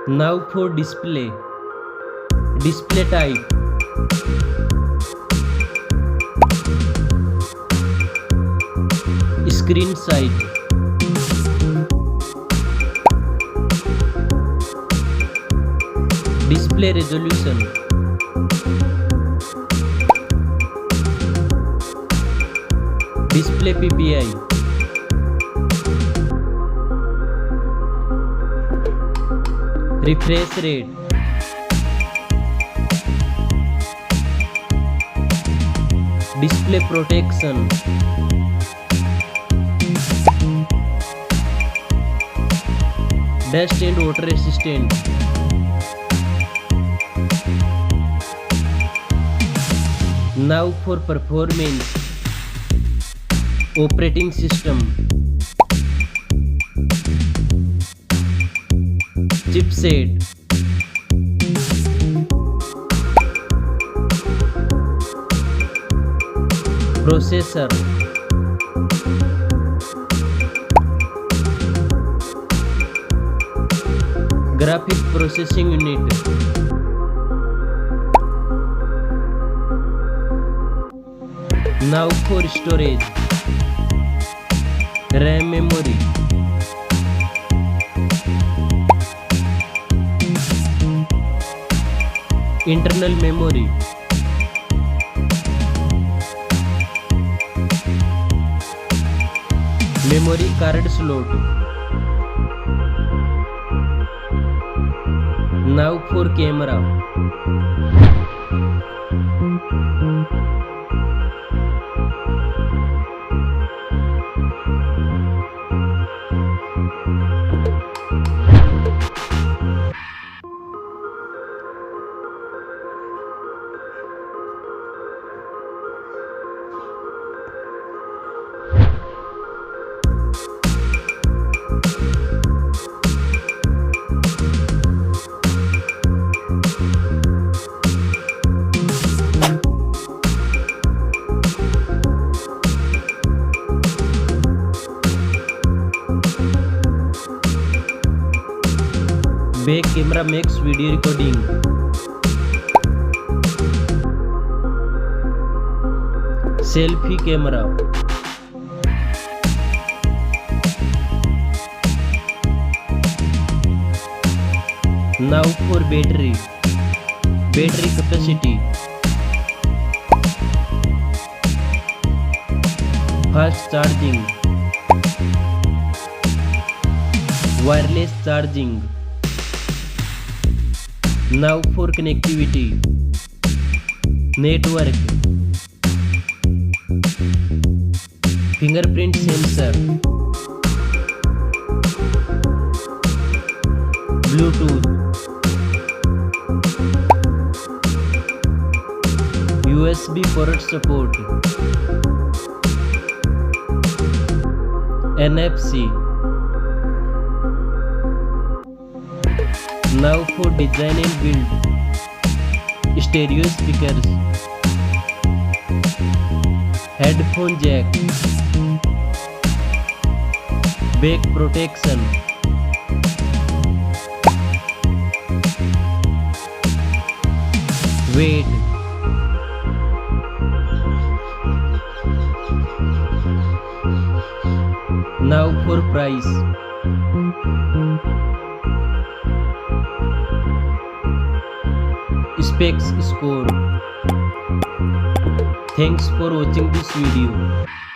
Now for display. Display type. Screen size. Display resolution. Display PPI. Refresh rate. Display protection. Dust and water resistant. Now for performance. Operating system. Chipset. Processor. Graphic processing unit. Now for storage. RAM memory. Internal memory. Memory card slot. Now for camera. Back camera makes video recording. Selfie camera. Now for battery. Battery capacity. Fast charging. Wireless charging. Now for connectivity. Network. Fingerprint sensor. Bluetooth. USB port support. NFC. Now for design and build. Stereo speakers. Headphone jack. Back protection. Weight. Now for price. Specs score. Thanks for watching this video.